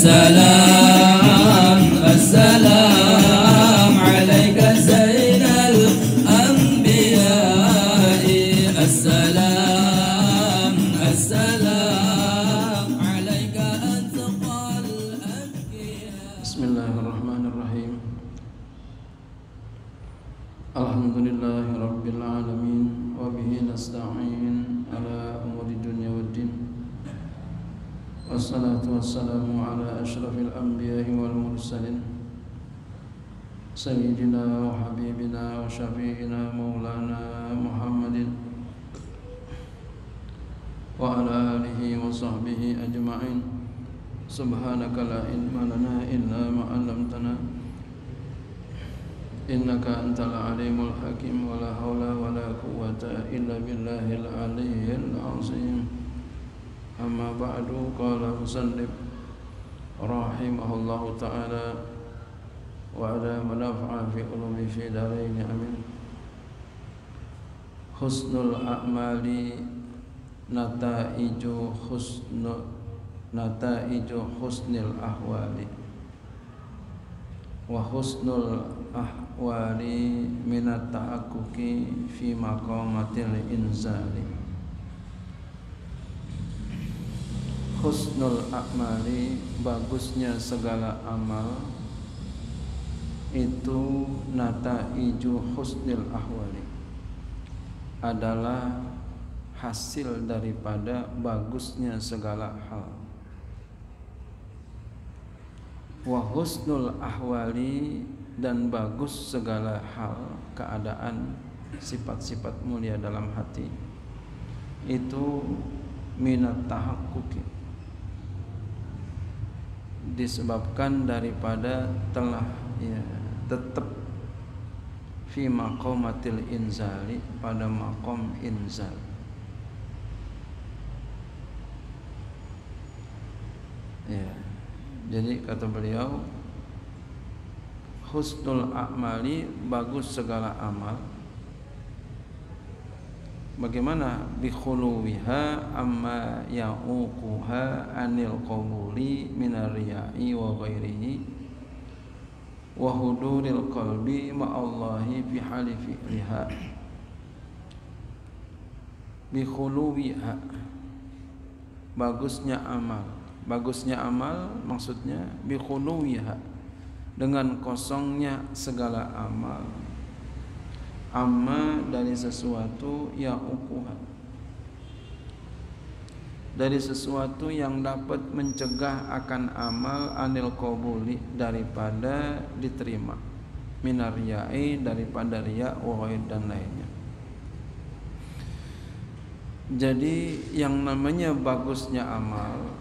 السلام السلام عليك زين الأنبياء السلام السلام عليك أتقى الأنبياء. بسم الله الرحمن الرحيم. الحمد لله رب العالمين وبه نستعين على أمور الدنيا والدين والصلاة والسلام على أشرف الأنبياء والمرسلين سيدنا وحبيبنا وشفيعنا مولانا محمد وعلى آله وصحبه أجمعين. سبحانك لا علم لنا إلا ما علمتنا إنك أنت العليم الحكيم ولا حول ولا قوة إلا بالله العلي العظيم. أما بعد قال المصنف رحمه الله تعالى وعلى منافع في علوم في دارين آمين. حسن الأعمال نتائج husnil ahwali wa husnul ahwali minat ta'akkuki fi maqamatil inzali. Husnul a'mali, bagusnya segala amal, itu nataiju husnil ahwali, adalah hasil daripada bagusnya segala hal. Wa husnul ahwali, dan bagus segala hal, keadaan, sifat-sifat mulia dalam hati, itu minat tahakkuki, disebabkan daripada telah tetap fi maqamatil inzali, pada maqam inzal. Jadi kata beliau, husnul a'mali, bagus segala amal. Bagaimana? Bi khuluwiha amma ya'uquha anil qabuli minar riya'i wa ghairihi wa huduril qalbi ma'allahi fi hali fi'liha. Bi khuluwiha, bagusnya amal. Bagusnya amal maksudnya bi khuluwiha, dengan kosongnya segala amal, amma dari sesuatu ya ukuha, dari sesuatu yang dapat mencegah akan amal, anil qabuli, daripada diterima, minar riya'i, daripada riya, wa dan lainnya. Jadi yang namanya bagusnya amal,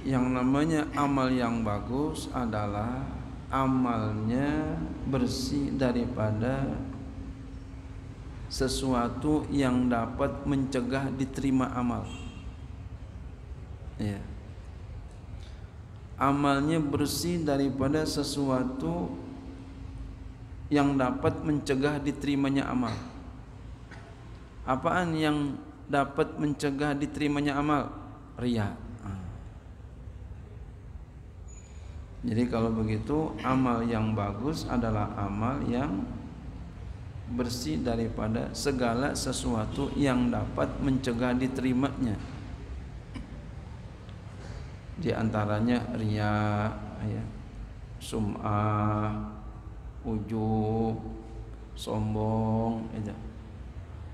yang namanya amal yang bagus adalah amalnya bersih daripada sesuatu yang dapat mencegah diterima amal. Amalnya bersih daripada sesuatu yang dapat mencegah diterimanya amal. Apaan yang dapat mencegah diterimanya amal? Riya. Jadi kalau begitu, amal yang bagus adalah amal yang bersih daripada segala sesuatu yang dapat mencegah diterimanya. Di antaranya riya, sum'ah, ujub, sombong.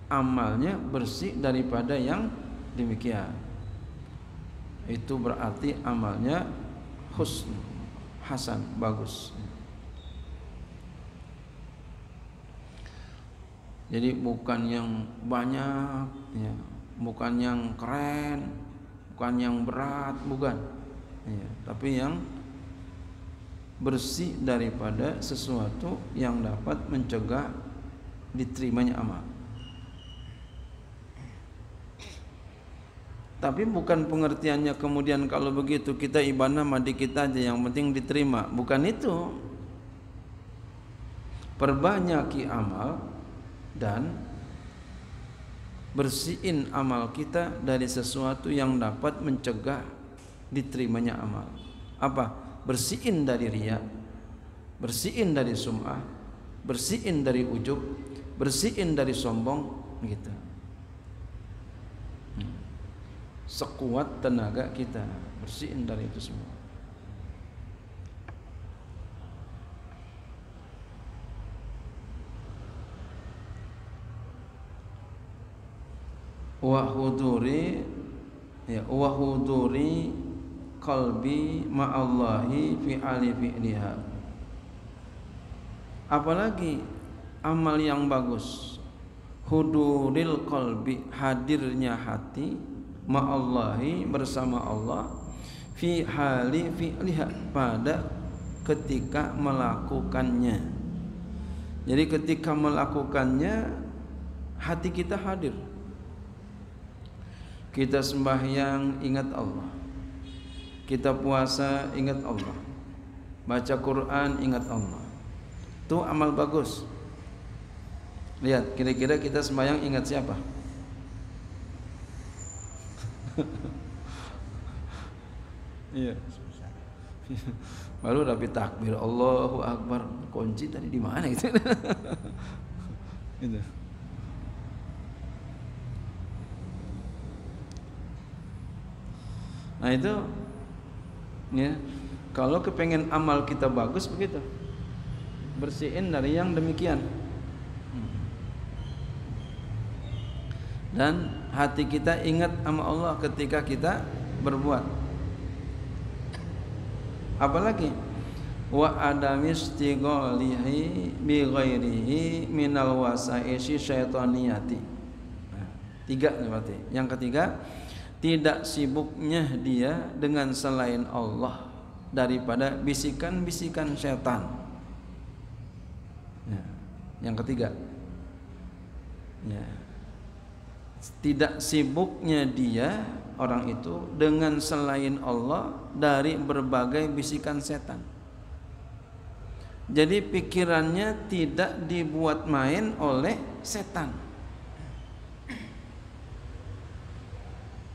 Amalnya bersih daripada yang demikian. Itu berarti amalnya husn, hasan, bagus. Jadi bukan yang banyak, bukan yang keren, bukan yang berat, bukan. Tapi yang bersih daripada sesuatu yang dapat mencegah diterimanya amal. Tapi bukan pengertiannya kemudian kalau begitu kita ibadah mandi kita aja yang penting diterima. Bukan itu. Perbanyaki amal dan bersihin amal kita dari sesuatu yang dapat mencegah diterimanya amal. Apa? bersihin dari riya, bersihin dari sum'ah, bersihin dari ujub, bersihin dari sombong gitu. Sekuat tenaga kita bersihin dari itu semua. Wa huduri qalbi ma'allahi fi ali fi'liha. Apalagi amal yang bagus, huduril qalbi, hadirnya hati, ma'allahi, bersama Allah, fi hali fi'liha, pada ketika melakukannya. Jadi ketika melakukannya hati kita hadir. Kita sembahyang ingat Allah, kita puasa ingat Allah, baca Quran ingat Allah. Itu amal bagus. Lihat, kira-kira kita sembahyang ingat siapa? Iya. Baru rapi takbir, Allahu Akbar, kunci tadi di mana gitu. Gitu. Nah itu ya, kalau kepengen amal kita bagus begitu, bersihin dari yang demikian. Dan hati kita ingat sama Allah ketika kita berbuat. Apalagi wa adami istighalihi bi ghairihi minal wasaisi syaitaniyati. Nah, 3 berarti. Yang ketiga, tidak sibuknya dia dengan selain Allah daripada bisikan-bisikan setan. Ya, yang ketiga, ya, tidak sibuknya dia, orang itu, dengan selain Allah dari berbagai bisikan setan. Jadi pikirannya tidak dibuat main oleh setan.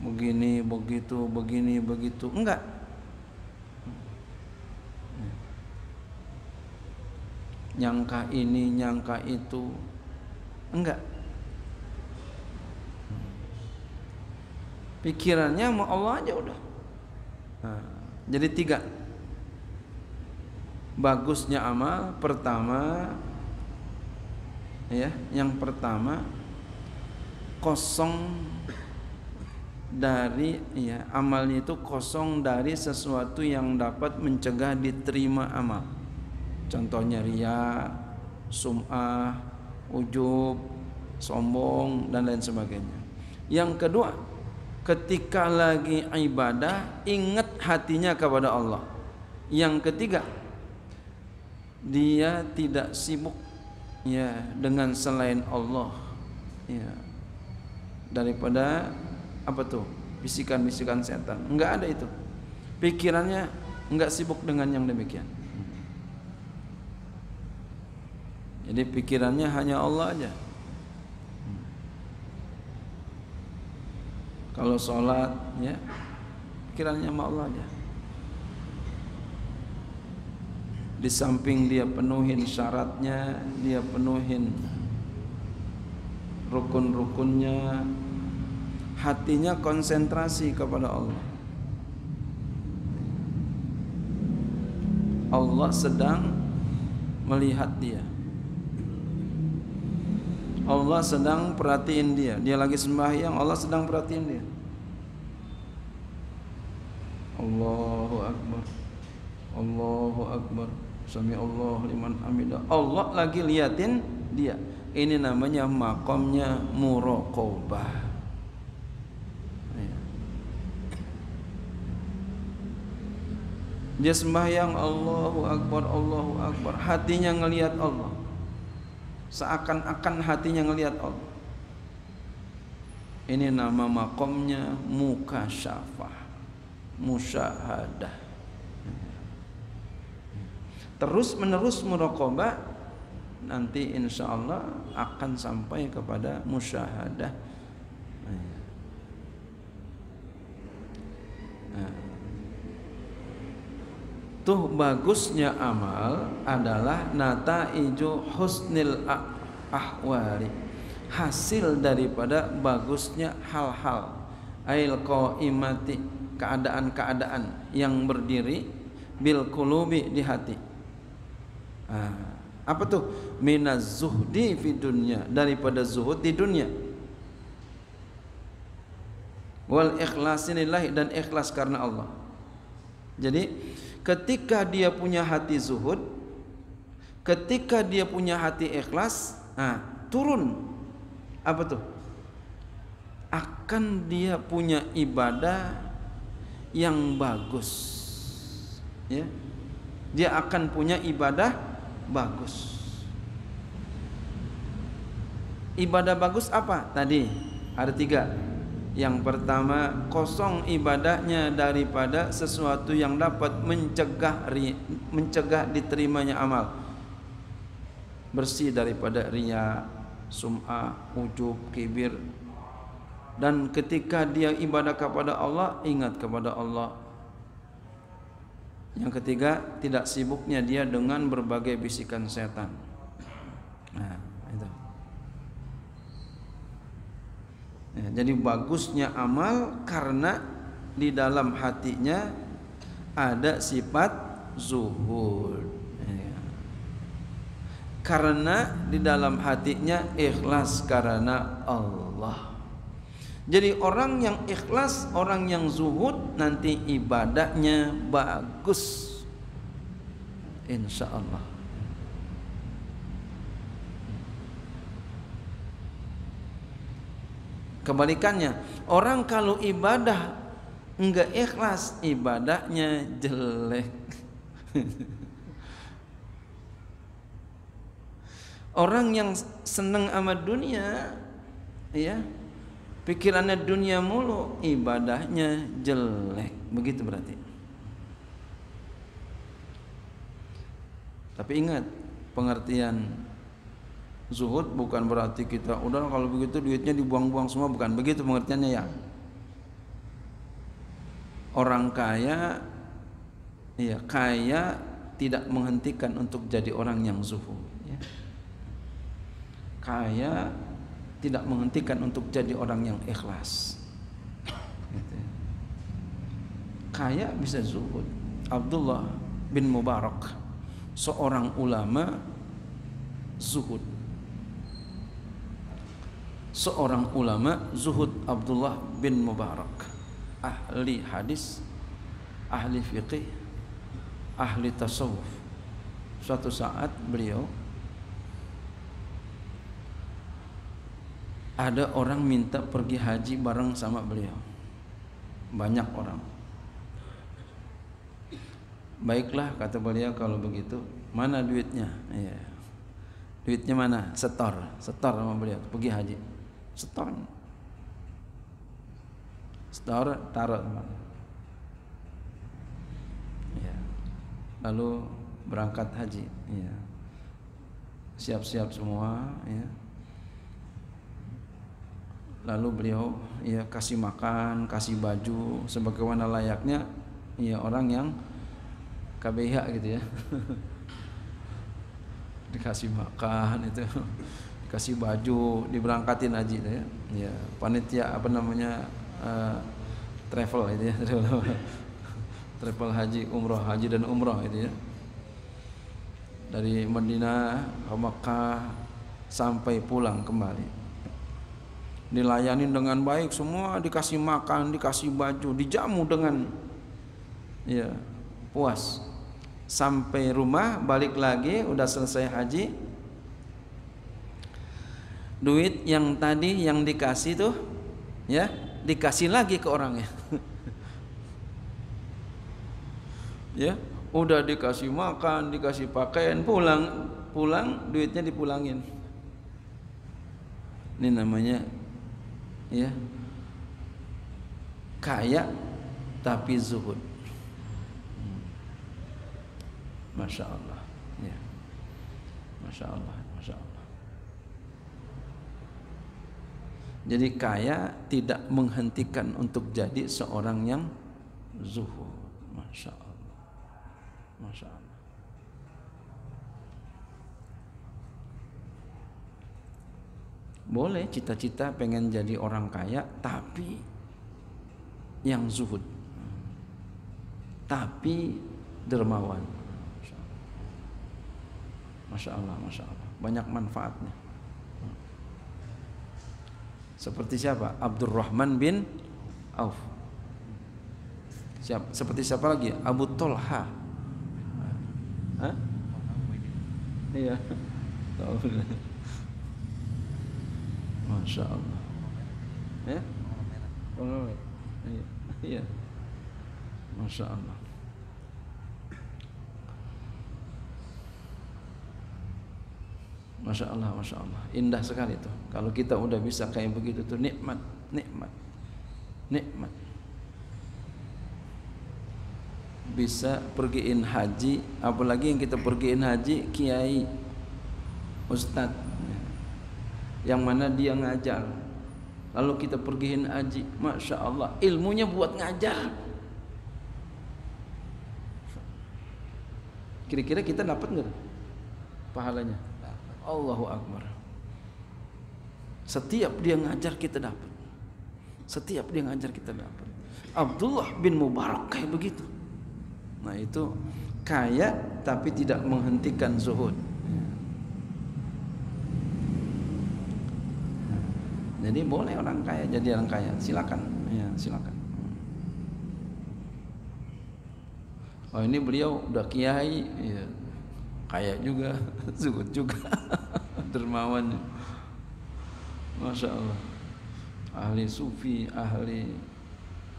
Begini, begitu, begini, begitu. Enggak. Nyangka ini, nyangka itu. Enggak. Pikirannya sama Allah aja udah. Nah, jadi 3. Bagusnya amal, pertama, ya, yang pertama kosong dari, ya, amalnya itu kosong dari sesuatu yang dapat mencegah diterima amal. Contohnya riya, sum'ah, ujub, sombong, dan lain sebagainya. Yang kedua, ketika lagi ibadah ingat hatinya kepada Allah. Yang ketiga, dia tidak sibuk, ya, dengan selain Allah, ya, daripada apa tuh, bisikan-bisikan setan. Enggak ada itu. Pikirannya enggak sibuk dengan yang demikian. Jadi pikirannya hanya Allah aja. Kalau sholat, ya, pikirannya sama Allah aja. Di samping dia penuhin syaratnya, dia penuhin rukun-rukunnya, hatinya konsentrasi kepada Allah. Allah sedang melihat dia. Allah sedang perhatiin dia. Dia lagi sembahyang, Allah sedang perhatiin dia. Allahu Akbar, Allahu Akbar, Sami Allah liman hamidah. Allah lagi liatin dia. Ini namanya makomnya muraqabah. Dia sembahyang, Allahu Akbar, Allahu Akbar, hatinya ngelihat Allah, seakan-akan hatinya ngelihat Allah. Ini nama makomnya mukasyafah, musyahadah. Terus menerus muraqabah, nanti insya Allah akan sampai kepada musyahadah. tuh bagusnya amal adalah nataiju husnil ahwali, hasil daripada bagusnya hal-hal, ail qaimati, keadaan-keadaan yang berdiri, bil qulubi, di hati. Apa tuh? Minaz zuhdi fi dunya, daripada zuhud di dunia, wal ikhlasinillahi, dan ikhlas karena Allah. Jadi ketika dia punya hati zuhud, ketika dia punya hati ikhlas, turun apa tuh? Akan dia punya ibadah yang bagus, ya. Dia akan punya ibadah bagus. Ibadah bagus apa? Tadi ada 3. Yang pertama, kosong ibadahnya daripada sesuatu yang dapat mencegah diterimanya amal. Bersih daripada riya, sum'ah, ujub, kibir. Dan ketika dia ibadah kepada Allah, ingat kepada Allah. Yang ketiga, tidak sibuknya dia dengan berbagai bisikan setan. Itu. Ya, jadi bagusnya amal karena di dalam hatinya ada sifat zuhud. Ya. Karena di dalam hatinya ikhlas karena Allah. Jadi orang yang ikhlas, orang yang zuhud, nanti ibadahnya bagus, insya Allah. Kebalikannya, orang kalau ibadah enggak ikhlas, ibadahnya jelek. Orang yang senang sama dunia, ya, pikirannya dunia mulu, ibadahnya jelek. Begitu berarti. Tapi ingat, pengertian zuhud bukan berarti kita udah kalau begitu duitnya dibuang-buang semua, bukan begitu pengertiannya ya. Orang kaya, ya, kaya tidak menghentikan untuk jadi orang yang zuhud, ya. Kaya tidak menghentikan untuk jadi orang yang ikhlas. Gitu. Kaya bisa zuhud. Abdullah bin Mubarak, seorang ulama zuhud. Seorang ulama zuhud, Abdullah bin Mubarak, ahli hadis, ahli fiqih, ahli tasawuf. Suatu saat beliau, ada orang minta pergi haji bareng sama beliau. Banyak orang. Baiklah, kata beliau, kalau begitu mana duitnya? Ya. Duitnya mana? Setor sama beliau, pergi haji. Setor, taruh. Ya. Lalu berangkat haji. Ya. Siap-siap semua. Ya. Lalu beliau, ya, kasih makan, kasih baju, sebagaimana layaknya, ya, orang yang KBH gitu ya. Dikasih makan itu, dikasih baju, diberangkatin haji itu ya. Ya, panitia apa namanya, travel itu ya. Travel haji, umroh, haji dan umroh itu ya. Dari Madinah ke Makkah sampai pulang kembali. Dilayani dengan baik semua, dikasih makan, dikasih baju, dijamu dengan, ya, puas. Sampai rumah, balik lagi, udah selesai haji. Duit yang tadi yang dikasih tuh, ya, dikasih lagi ke orangnya. Ya, udah dikasih makan, dikasih pakaian, pulang duitnya dipulangin. Ini namanya, ya, kaya tapi zuhud. Masya Allah, ya. Masya Allah, Masya Allah. Jadi kaya tidak menghentikan untuk jadi seorang yang zuhud. Masya Allah. Masya Allah. Boleh cita-cita pengen jadi orang kaya, tapi yang zuhud, tapi dermawan. Masya Allah, Masya Allah. Banyak manfaatnya. Seperti siapa? Abdurrahman bin Auf. Seperti siapa lagi? Abu Tolha. Hah? Iya. Masya Allah. Ya? Iya. Masya Allah. Masya Allah, Masya Allah. Indah sekali tuh. Kalau kita udah bisa kayak begitu tuh, nikmat, nikmat, nikmat. Bisa pergiin haji, apalagi yang kita pergiin haji kiai, ustadz, yang mana dia ngajar. Lalu kita pergiin haji, Masya Allah, ilmunya buat ngajar. Kira-kira kita dapat nggak pahalanya? Allahu Akbar. Setiap dia ngajar kita dapat. Setiap dia ngajar kita dapat. Abdullah bin Mubarak kayak begitu. Nah itu kaya tapi tidak menghentikan zuhud. Jadi boleh orang kaya jadi orang kaya, silakan. Ya, silakan. Oh ini beliau udah kiai, ya. Kaya juga, zuhud juga, dermawan. Masya Allah. Ahli sufi, ahli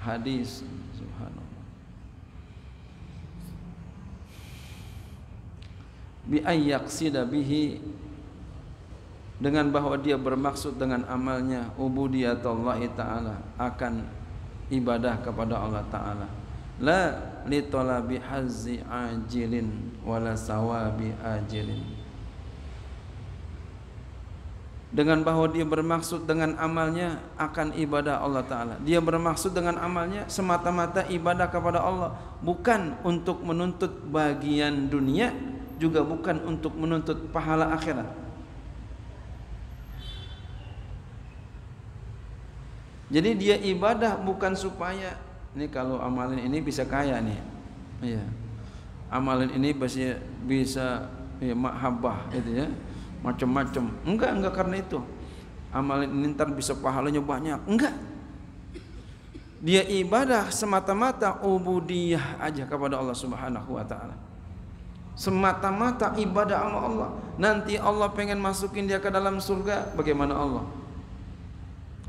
hadis, subhanallah. Bi ayyaqsida bihi, dengan bahwa dia bermaksud dengan amalnya ubudiyatullah ta'ala, akan ibadah kepada Allah ta'ala. La li talabi hazzi ajilin wala sawabi ajilin. Dengan bahwa dia bermaksud dengan amalnya akan ibadah Allah Ta'ala. Dia bermaksud dengan amalnya semata-mata ibadah kepada Allah, bukan untuk menuntut bagian dunia, juga bukan untuk menuntut pahala akhirat. Jadi dia ibadah bukan supaya ini kalau amalan ini bisa kaya nih, iya. Amalan ini bisa ya, mahabbah gitu ya, macam-macam. Enggak karena itu. Amalan ini ntar bisa pahalanya banyak. Enggak. Dia ibadah semata-mata ubudiyah aja kepada Allah Subhanahu wa taala. Semata-mata ibadah sama Allah. Nanti Allah pengen masukin dia ke dalam surga, bagaimana Allah?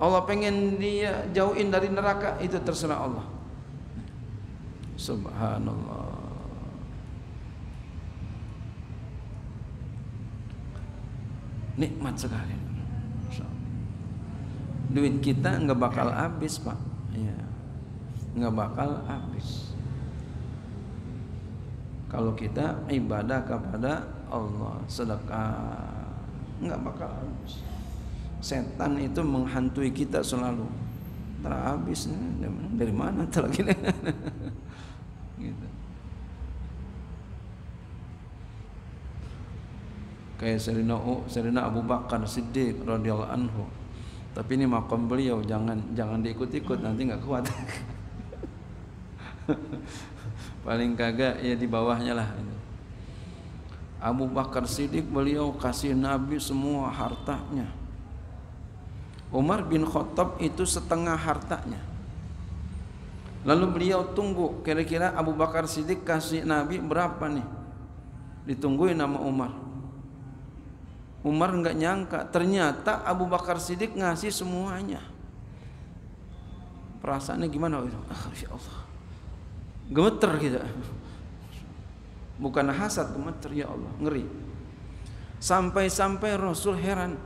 Allah pengen dia jauhin dari neraka, itu terserah Allah. Subhanallah. Nikmat sekali. Duit kita nggak bakal habis, Pak. Ya, nggak bakal habis. Kalau kita ibadah kepada Allah, sedekah, nggak bakal habis. Setan itu menghantui kita selalu. Terhabis dari mana lagi? Gitu. Kayak Sayyidina Abu Bakar Siddiq radhiyallahu anhu. Tapi ini makam beliau, jangan diikut-ikut, nanti nggak kuat. Paling kagak ya di bawahnya lah. Abu Bakar Siddiq beliau kasih Nabi semua hartanya. Umar bin Khattab itu setengah hartanya. Lalu beliau tunggu, kira-kira Abu Bakar Siddiq kasih Nabi berapa nih? Ditungguin sama Umar. Umar nggak nyangka, ternyata Abu Bakar Siddiq ngasih semuanya. Perasaannya gimana? Ya Allah, gemeter gitu. Bukan hasad, gemeter, ya Allah, ngeri. Sampai-sampai Rasul heran.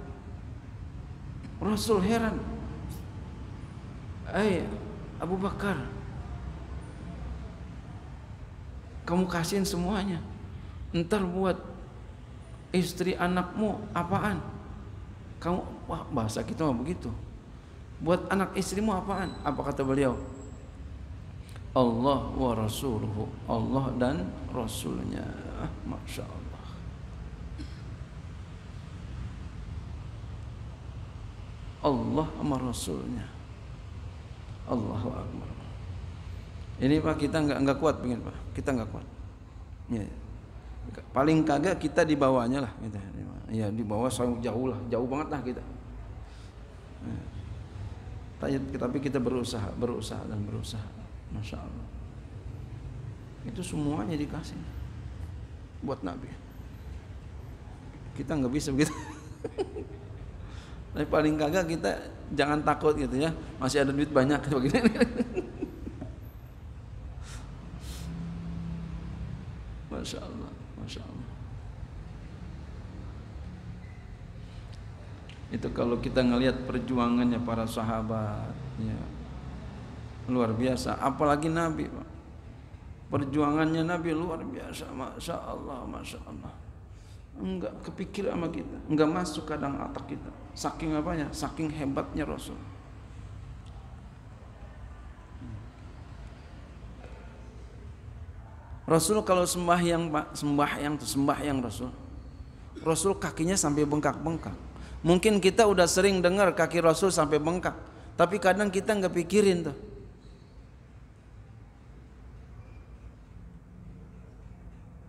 Rasul heran. Abu Bakar, kamu kasihin semuanya, ntar buat istri anakmu apaan? Kamu, wah bahasa kita mah begitu. Buat anak istrimu apaan? Apa kata beliau? Allah wa rasuluhu, Allah dan Rasulnya. Masya Allah. Allah sama Rasulnya. Allahu Akbar. Ini Pak, kita nggak kuat pengen Pak, kita nggak kuat. Ya. Paling kagak kita di bawahnya lah, gitu. Ya di bawah jauh lah, jauh banget lah kita. Tapi kita berusaha dan berusaha. Masya Allah. Itu semuanya dikasih buat Nabi. Kita nggak bisa begitu. Tapi paling kagak kita jangan takut gitu ya. Masih ada duit banyak begini. Masya Allah, Masya Allah. Itu kalau kita ngelihat perjuangannya para sahabat, ya, luar biasa. Apalagi Nabi, Pak. Perjuangannya Nabi luar biasa, Masya Allah, Masya Allah. Enggak kepikir sama kita, enggak masuk kadang otak kita. Saking apanya? Saking hebatnya Rasul. Rasul kalau sembahyang Pak, sembahyang Rasul. Rasul kakinya sampai bengkak-bengkak. Mungkin kita udah sering dengar kaki Rasul sampai bengkak, tapi kadang kita nggak pikirin tuh.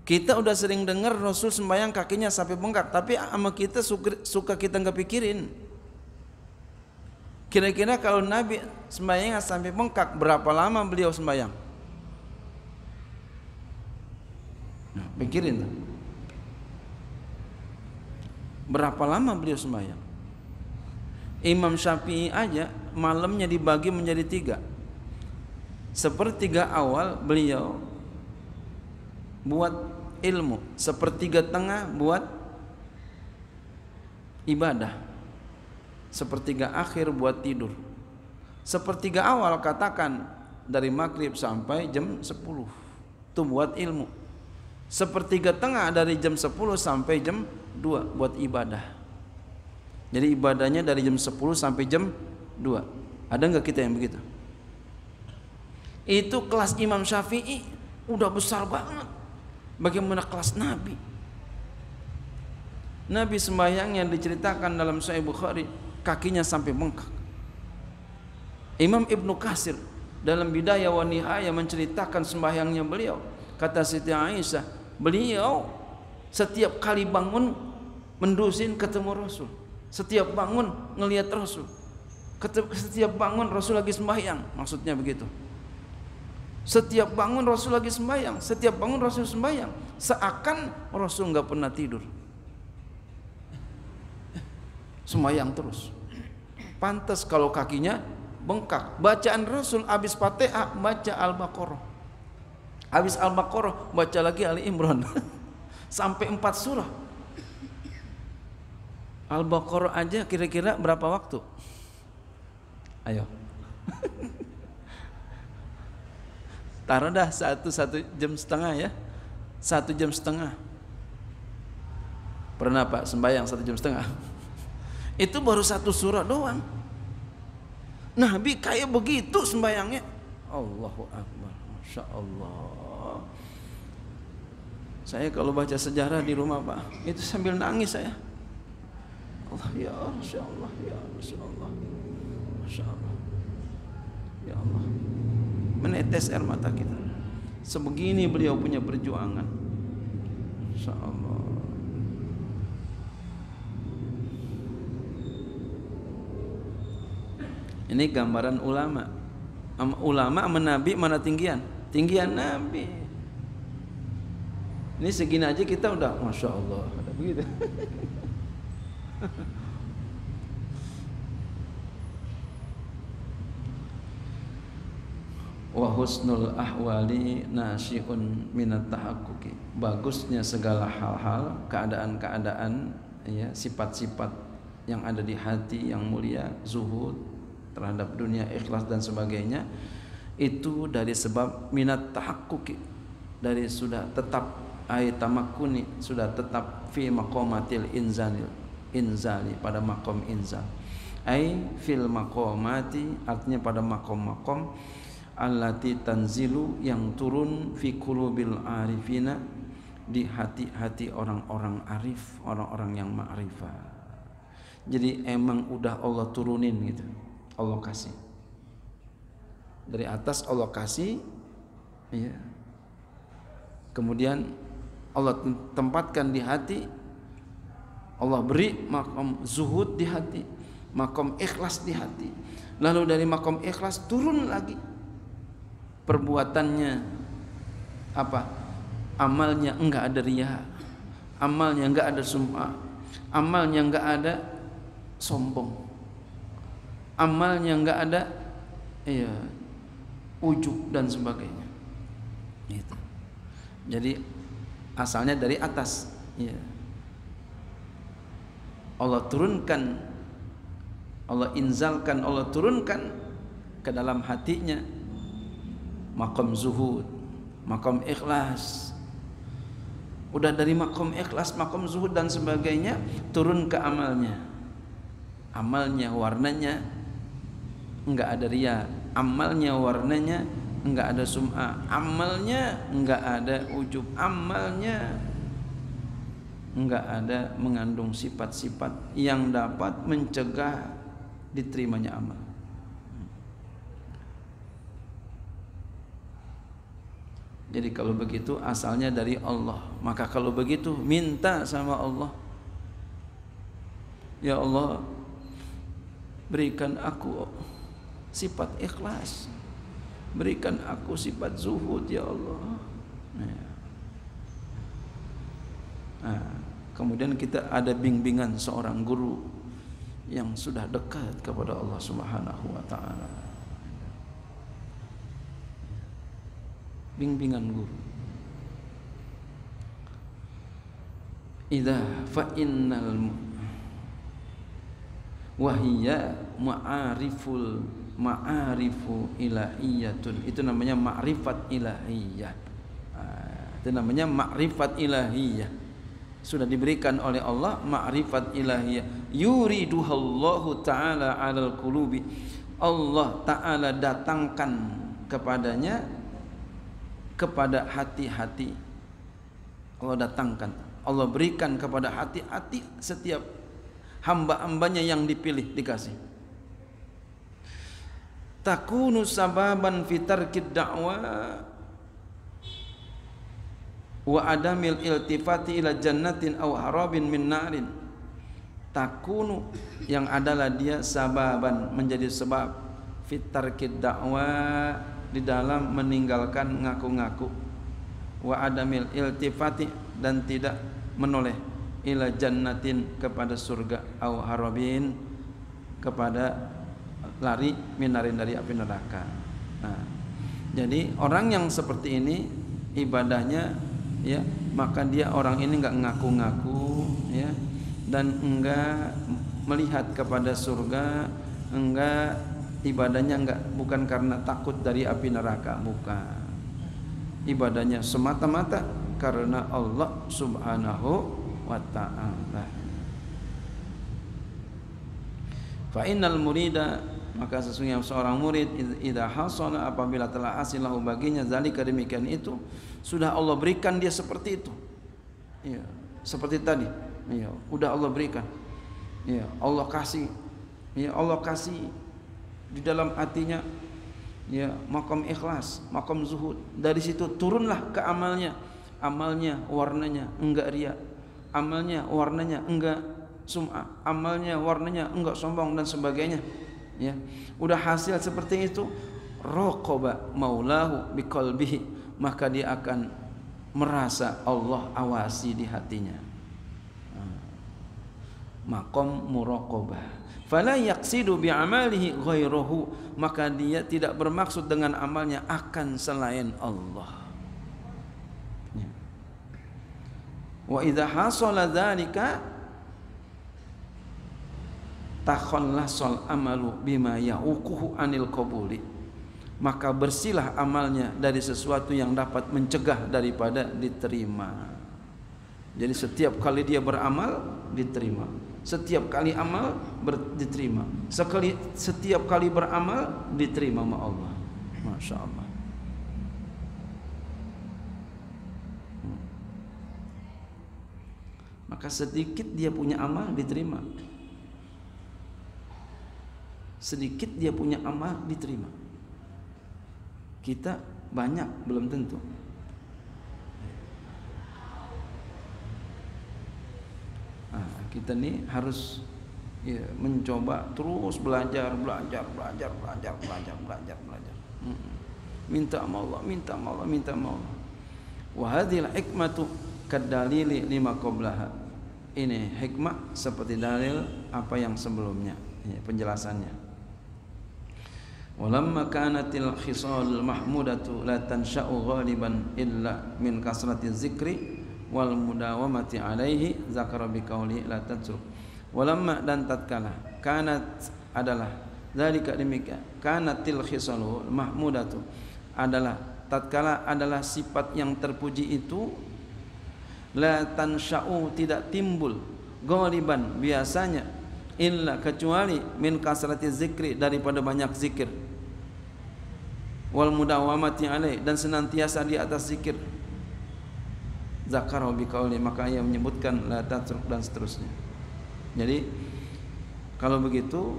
Kita udah sering dengar Rasul sembahyang kakinya sampai bengkak, tapi sama kita suka kita nggak pikirin. Kira-kira kalau Nabi sembahyang sampai bengkak, berapa lama beliau sembahyang? Nah, pikirin tuh. Berapa lama beliau sembahyang? Imam Syafi'i aja malamnya dibagi menjadi 3. Sepertiga awal beliau buat ilmu, sepertiga tengah buat ibadah, sepertiga akhir buat tidur. Sepertiga awal katakan dari maghrib sampai jam 10 itu buat ilmu. Sepertiga tengah dari jam 10 sampai jam 2 buat ibadah. Jadi ibadahnya dari jam 10 sampai jam 2. Ada nggak kita yang begitu? Itu kelas Imam Syafi'i udah besar banget. Bagaimana kelas Nabi? Nabi sembahyang yang diceritakan dalam Sahih Bukhari, kakinya sampai bengkak. Imam Ibnu Katsir dalam Bidayah wa Nihayah menceritakan sembahyangnya beliau. Kata Siti Aisyah, beliau setiap kali bangun mendusin ketemu Rasul. Setiap bangun ngelihat Rasul. Setiap bangun Rasul lagi sembahyang, maksudnya begitu. Setiap bangun Rasul lagi sembahyang, setiap bangun Rasul sembahyang, seakan Rasul nggak pernah tidur. Sembahyang terus. Pantas kalau kakinya bengkak. Bacaan Rasul habis Fatihah baca Al-Baqarah. Habis Al-Baqarah baca lagi Ali Imran. Sampai 4 surah. Al-Baqarah aja kira-kira berapa waktu? Ayo. Taruh dah satu jam setengah ya. 1 jam setengah. Pernah Pak sembahyang 1 jam setengah? Itu baru 1 surah doang. Nabi kayak begitu sembahyangnya. Allahu Akbar. Masya Allah. Saya kalau baca sejarah di rumah Pak, itu sambil nangis saya. Allah ya Masya Allah, ya Masya Allah, Masya Allah, ya Allah. Menetes air mata kita. Sebegini beliau punya perjuangan. Masya Allah. Ini gambaran ulama. Ulama sama Nabi mana tinggian? Tinggian Nabi. Ini segini aja kita udah Masya Allah. Ada begitu. Wa husnul ahwali nasi'un minat tahaqquqi. Bagusnya segala hal-hal, keadaan-keadaan, ya, sifat-sifat yang ada di hati yang mulia, zuhud terhadap dunia, ikhlas dan sebagainya, itu dari sebab minat tahaqquqi, dari sudah tetap tamakkuni, sudah tetap fi maqamatil inzali, pada makom inzal. Fil maqamati, artinya pada makom-makom allati tanzilu, yang turun fi qulubil arifina, di hati-hati orang-orang arif, orang-orang yang ma'rifah. Jadi emang udah Allah turunin gitu, Allah kasih dari atas, Allah kasih, ya. Kemudian Allah tempatkan di hati, Allah beri makom zuhud di hati, makom ikhlas di hati. Lalu dari makom ikhlas turun lagi perbuatannya apa? Amalnya enggak ada riya, amalnya enggak ada sum'ah, amalnya enggak ada sombong, amalnya enggak ada ujub dan sebagainya. Gitu. Jadi asalnya dari atas, ya. Allah turunkan, Allah inzalkan, Allah turunkan ke dalam hatinya maqam zuhud, maqam ikhlas. Udah dari maqam ikhlas, maqam zuhud dan sebagainya, turun ke amalnya. Amalnya warnanya enggak ada riya, amalnya warnanya enggak ada sum'ah, amalnya enggak ada ujub, amalnya enggak ada mengandung sifat-sifat yang dapat mencegah diterimanya amal. Jadi kalau begitu asalnya dari Allah, maka kalau begitu minta sama Allah, ya Allah, berikan aku sifat ikhlas, berikan aku sifat zuhud ya Allah. Nah, kemudian kita ada bimbingan seorang guru yang sudah dekat kepada Allah Subhanahu wa taala. Bimbingan guru. Idza fa innal wahiyya ma'arifu ilahiyatun, itu namanya ma'rifat ilahiyah. Itu namanya ma'rifat ilahiyah, sudah diberikan oleh Allah ma'rifat ilahiyah. Yuriduhallahu ta'ala 'alal qulubi, Allah ta'ala datangkan kepadanya, kepada hati-hati. Allah datangkan, Allah berikan kepada hati-hati setiap hamba-hambanya yang dipilih, dikasih. Takunu sababan fi tarkid da'wa wa adamil iltifati ila jannatin aw harabin min narin. Takunu, yang adalah dia sababan, menjadi sebab, fi tarkid da'wa, di dalam meninggalkan ngaku-ngaku, wa adamil iltifati, dan tidak menoleh, ila jannatin, kepada surga, au harabin, kepada lari, minarin, dari api neraka. Nah, jadi orang yang seperti ini ibadahnya, ya, maka dia orang ini enggak ngaku-ngaku, ya, dan enggak melihat kepada surga, enggak, ibadahnya enggak, bukan karena takut dari api neraka, bukan. Ibadahnya semata-mata karena Allah Subhanahu wa ta'ala. Fa innal murida, maka sesungguhnya seorang murid, idza hasala, apabila telah hasilahu baginya zalika, demikian itu, sudah Allah berikan dia seperti itu. Ya, seperti tadi. Ya, udah Allah berikan. Ya, Allah kasih. Ya, Allah kasih di dalam hatinya, ya, maqam ikhlas, maqam zuhud. Dari situ turunlah ke amalnya. Amalnya warnanya enggak riya, amalnya warnanya enggak sum'ah, amalnya warnanya enggak sombong dan sebagainya. Ya, udah hasil seperti itu, raqaba maulahu biqalbihi, maka dia akan merasa Allah awasi di hatinya. Maqam muraqabah. Fala yaqsidu bi'amalihi ghairahu, maka dia tidak bermaksud dengan amalnya akan selain Allah. Ya. Wa idza hasala dzalika takhallasal amalu bima yauquhu anil qabuli, maka bersihlah amalnya dari sesuatu yang dapat mencegah daripada diterima. Jadi setiap kali dia beramal diterima, setiap kali amal diterima, setiap kali beramal diterima sama Allah. Masya Allah. Maka sedikit dia punya amal diterima, sedikit dia punya amal diterima. Kita banyak belum tentu. Kita nih harus ya, mencoba terus belajar. Minta sama Allah. Wa hadhil hikmatu kadalili lima qablaha. Ini hikmah seperti dalil apa yang sebelumnya, ya, penjelasannya. Walamma kanatil khisalul mahmudatu la tansha'u ghaliban illa min kasrati dzikri wal mudawamati alaihi zakara biqauli la tatruk. Walamma dan tatkala kanat adalah zalika demikian kanatil khisalul mahmudatu adalah tatkala adalah sifat yang terpuji itu la tansha'u tidak timbul ghaliban biasanya illa kecuali min kasrati zikri daripada banyak zikir wal mudawamati alai dan senantiasa di atas zikir zakara biqauli maka ia menyebutkan la tatruk dan seterusnya. Jadi kalau begitu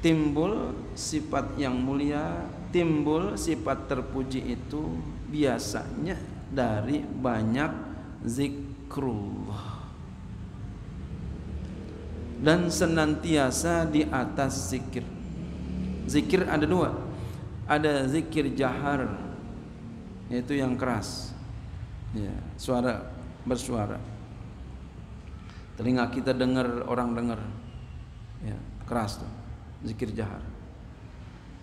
timbul sifat yang mulia, timbul sifat terpuji itu biasanya dari banyak zikrullah dan senantiasa di atas zikir. Zikir ada dua, ada zikir jahar yaitu yang keras, ya, suara bersuara, telinga kita dengar, orang dengar, ya, keras tuh, zikir jahar.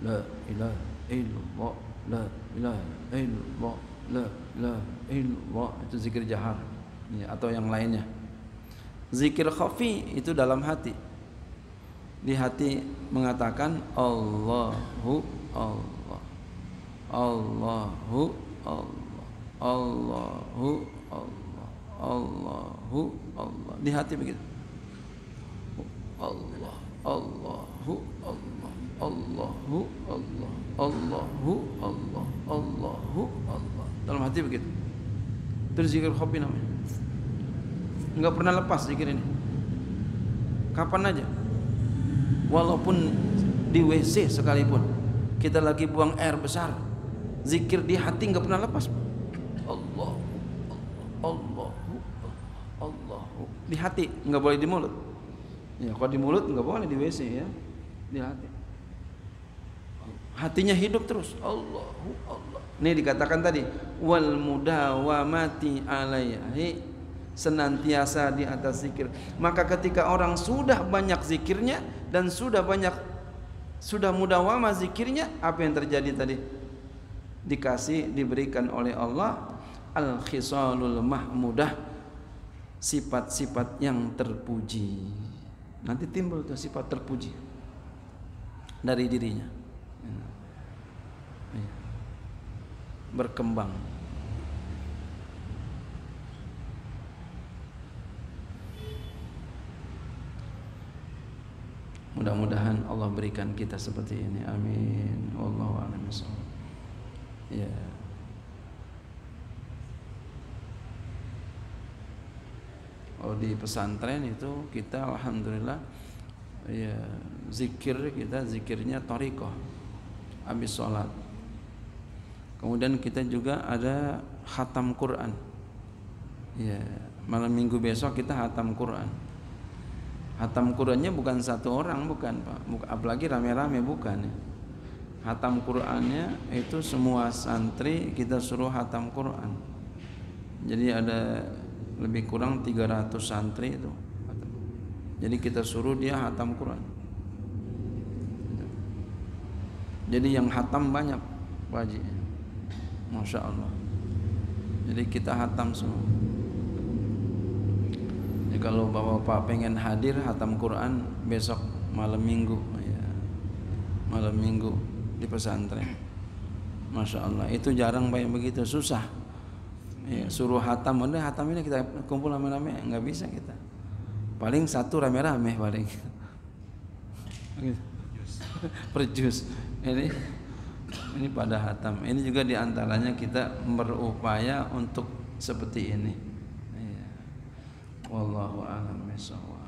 La ilaha illallah, la ilaha illallah, la ilaha illallah, itu zikir jahar, ya, atau yang lainnya. Zikir khafi itu dalam hati, di hati mengatakan Allahu Allah, Allahu Allah, Allahu Allah, Allahu Allah, di hati begitu. Allah, Allahu Allah, Allahu Allah, Allahu Allah, Allahu Allah, dalam hati begitu. Itu zikir khafi namanya. Enggak pernah lepas zikir ini. Kapan aja. Walaupun di WC sekalipun, kita lagi buang air besar, zikir di hati enggak pernah lepas. Allah, Allah, Allah, di hati, enggak boleh di mulut. Ya, kalau di mulut enggak boleh, di WC ya, di hati. Hatinya hidup terus. Allahu Allah. Ini dikatakan tadi wal mudawamati alaihi, senantiasa di atas zikir. Maka ketika orang sudah banyak zikirnya dan sudah mudawamah zikirnya, apa yang terjadi tadi? Diberikan oleh Allah al-khisalul mahmudah, sifat-sifat yang terpuji. Nanti timbul tuh sifat terpuji dari dirinya, berkembang. Mudah-mudahan Allah berikan kita seperti ini. Amin. Wallahu a'lam bishawab. Ya. Oh, di pesantren itu kita alhamdulillah ya, zikirnya thariqah habis sholat. Kemudian kita juga ada khatam Quran. Ya, malam minggu besok kita khatam Quran. Khatam Qurannya bukan satu orang, bukan Pak, apalagi rame-rame, bukan. Khatam Qurannya itu semua santri kita suruh khatam Quran. Jadi ada lebih kurang 300 santri itu. Jadi kita suruh dia khatam Quran. Jadi yang khatam banyak, Pak Haji. Masya Allah. Jadi kita khatam semua. Jadi kalau bapak-bapak pengen hadir khatam Quran besok malam minggu, ya, malam minggu di pesantren. Masya Allah, itu jarang Pak yang begitu, susah. Ya, suruh hatam, udah hatam ini kita kumpul rame-rame, nggak bisa kita. Paling satu rame-rame paling. Per juz. Ini Ini pada hatam. Ini juga diantaranya kita berupaya untuk seperti ini. Iya. Wallahu a'lam bishawab.